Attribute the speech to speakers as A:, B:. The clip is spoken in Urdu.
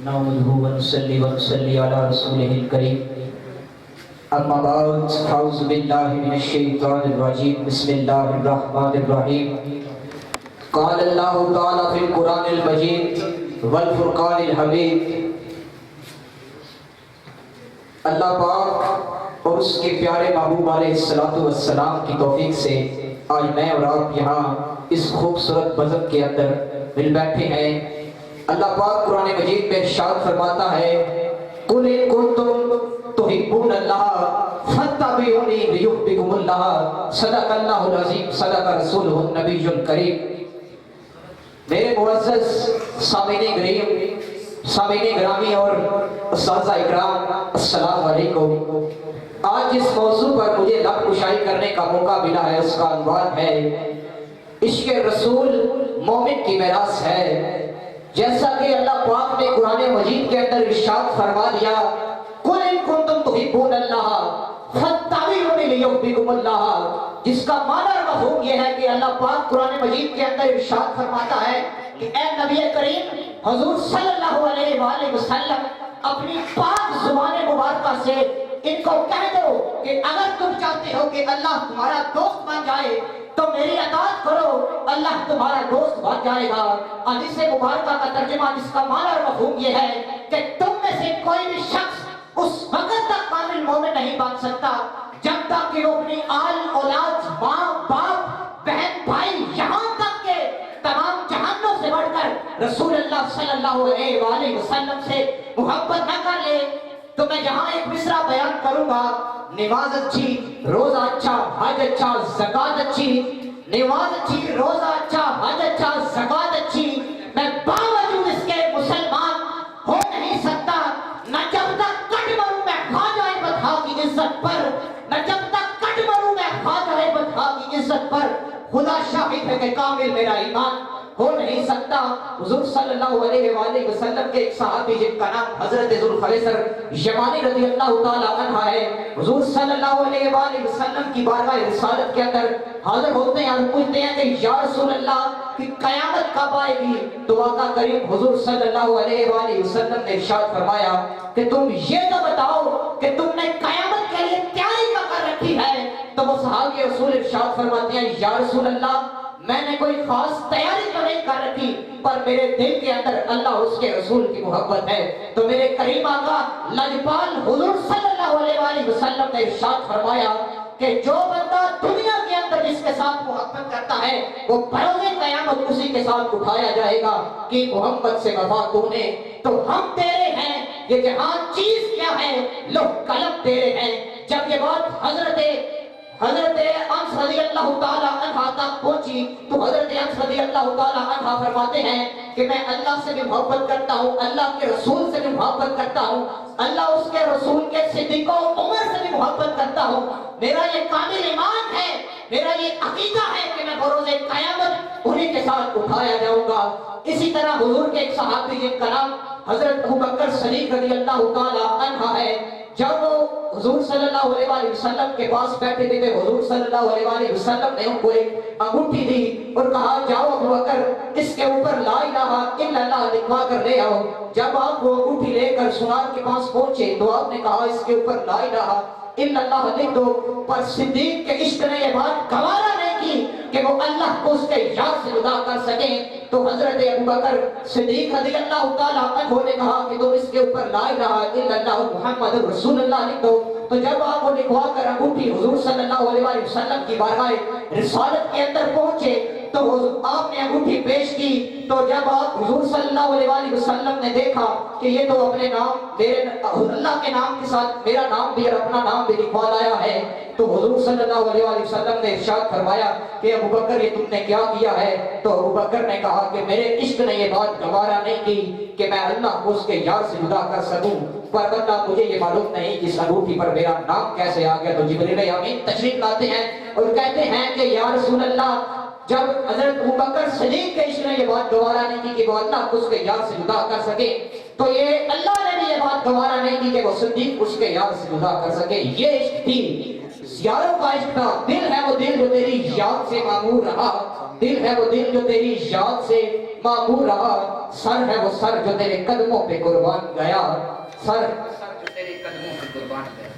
A: نحمده ونصلي ونصلي على رسوله الكريم اما بعد اعوذ بالله من الشيطان الرجيم بسم الله الرحمن الرحيم قال الله تعالى في القرآن المجيد والفرقان الحميد اللہ پاک اور اس کے پیارے محبوب علیہ السلام کی توفیق سے آج میں اور آپ یہاں اس خوبصورت بزم کے اندر مل بیٹھے ہیں۔ اللہ پاک قرآن مجید میں ارشاد فرماتا ہے قُلْ إِن كُنتُمْ تُحِبُّونَ اللَّهَ فَاتَّبِعُونِي يُحْبِبْكُمُ اللَّهُ صدق اللہ العظیم صدق رسولہ النبی الکریم۔ میرے معزز سامعین گرامی اور اساتذہ اکرام، السلام علیکم۔ آج جس موضوع پر مجھے لب کشائی کرنے کا موقع ملا ہے اس کا عنوان ہے عشق رسول مومن کی میراث ہے۔ جیسا کہ اللہ پاک نے قرآن مجید کے اندر ارشاد فرما دیا قُلْ إِن كُنتُمْ تُحِبُّونَ اللَّهَ فَاتَّبِعُونِي يُحْبِبْكُمُ اللَّهُ، جس کا معنی اور مفہوم یہ ہے کہ اللہ پاک قرآن مجید کے اندر ارشاد فرماتا ہے کہ اے نبی کریم حضور صلی اللہ علیہ وآلہ وسلم اپنی پاک زبان مبارکہ سے ان کو کہہ دو کہ اگر تم چاہتے ہو کہ اللہ تمہارا دوست بن جائے تو میری اطاعت کرو، اللہ تمہارا دوست بن جائے گا۔ حدیث مبارکہ کا ترجمہ جس کا معنی اور مفہوم یہ ہے کہ تم میں سے کوئی بھی شخص اس وقت تک کامل مومن نہیں بن سکتا جب تک کہ وہ اپنی آل اولاد، ماں باپ، بہن بھائی، یہاں تک کہ تمام جہانوں سے بڑھ کر رسول اللہ صلی اللہ علیہ وآلہ وسلم سے محبت نہ کر لے۔ تو میں یہاں ایک مصرع بیان کروں گا، نماز اچھی، روزہ اچھا، حج اچھا، زکوٰۃ اچھی، نماز اچھی، روزہ اچھا، حج اچھا، زکوٰۃ اچھی، میں باوجود اس کے مسلمان ہو نہیں سکتا نہ جب تک کٹ مروں میں خواجہ بطحا کی عزت پر، نہ جب تک کٹ مروں میں خواجہ بطحا کی عزت پر۔ خدا شاہد ہے کہ کامل میرا ایمان ہو نہیں سکتا۔ حضور صلی اللہ علیہ وآلہ وسلم کے ایک صحابی جن کا نام حضرت ذوالخویصر یمانی رضی اللہ تعالی عنہ ہے، حضور صلی اللہ علیہ وآلہ وسلم کی بارگاہ رسالت کے اندر حاضر ہوتے ہیں اور پوچھتے ہیں کہ یا رسول اللہ کہ قیامت کب آئے گی؟ تو آقا کریم حضور صلی اللہ علیہ وآلہ وسلم نے ارشاد فرمایا کہ تم یہ تو بتاؤ کہ تم نے قیامت کے لیے تیاری کر رکھی ہے؟ تو وہ صحابی رسول ارشاد فرماتے ہیں یا رسول اللہ میں نے کوئی خاص تیاری تو نہیں کر رکھی، پر میرے دل کے اندر اللہ اور اس کے رسول کی محبت ہے۔ تو میرے کریم آقا لجپال حضور صلی اللہ علیہ وآلہ وسلم نے ارشاد فرمایا کہ جو بندہ دنیا کے اندر جس کے ساتھ محبت کرتا ہے وہ بروز قیامت اسی کے ساتھ اٹھایا جائے گا کہ محمد سے وفا تو نے، تو ہم تیرے ہیں، یہ جہاں چیز کیا ہے، لوح قلم تیرے ہیں۔ جب یہ بات حضرت انس رضی اللہ تعالی عنہ تک پہنچی تو حضرت انس رضی اللہ تعالی عنہ فرماتے ہیں کہ میں اللہ سے بھی محبت کرتا ہوں، اللہ کے رسول سے بھی محبت کرتا ہوں، اللہ اس کے رسول کے صدیق و عمر سے بھی محبت کرتا ہوں۔ میرا یہ کامل ایمان ہے، میرا یہ عقیدہ ہے کہ میں بروز قیامت انہی کے ساتھ اٹھایا جاؤں گا۔ اسی طرح حضور کے ایک صحابی جن کا نام حضرت ابوبکر صدیق رضی اللہ تعالی عنہ ہے، جب وہ حضور صلی اللہ علیہ وآلہ وسلم کے پاس بیٹھے تھے، حضور صلی اللہ علیہ وآلہ وسلم نے ان کو ایک انگوٹھی دی اور کہا جاؤ ابوبکر اس کے اوپر لا الہ الا اللہ لکھوا کر لے آؤ۔ جب آپ وہ انگوٹھی لے کر سنار کے پاس پہنچے تو آپ نے کہا اس کے اوپر لا الہ الا اللہ لکھ دو، پر صدیق کے عشق نے یہ بات گوارا نہیں کی کہ وہ اللہ کو اس کے یاد سے جدا کر سکیں۔ تو حضرت ابوبکر صدیق رضی اللہ تعالی عنہ نے کہا کہ تم اس کے اوپر لا الہ الا اللہ محمد رسول اللہ لکھ دو۔ تو جب آپ وہ لکھوا کر انگوٹھی حضور صلی اللہ علیہ وسلم کی بارگاہ رسالت کے اندر پہنچے تو آپ نے انگوٹھی پیش کی، تو جب آپ حضور صلی اللہ علیہ وسلم نے دیکھا کہ یہ تو اپنے نام میرے اللہ کے نام کے ساتھ میرا نام بھی اور اپنا نام بھی لکھوا لایا ہے، تو حضور صلی اللہ علیہ وسلم نے ارشاد فرمایا کہ ابوبکر یہ تم نے کیا کیا ہے؟ تو ابوبکر نے کہا کہ میرے عشق نے یہ بات گوارا نہیں کی کہ میں اللہ کو اس کے یار سے جدا کر سکوں، پر اللہ مجھے یہ معلوم نہیں کہ اس انگوٹھی پر میرا نام کیسے آ گیا۔ تو جبریل امین تشریف لاتے ہیں اور کہتے ہیں کہ یا رسول اللہ جب حضرت ابوبکر صدیق کے عشق نے یہ بات گوارا نہیں کی کہ وہ اللہ کو اس کے یار سے جدا کر سکے، تو یہ اللہ نے بھی یہ بات گوارا نہیں کی کہ وہ صدیق اس کے یار سے جدا کر سکے۔ یہ عشق تھی، یاروں کا عشق تھا، دل ہے وہ دل جو تیری یاد سے معمور رہا۔ دل ہے وہ دل جو تیری یاد سے معمور رہا، سر ہے وہ سر جو تیرے قدموں پہ قربان گیا، سر جو تیرے قدموں پہ قربان گیا۔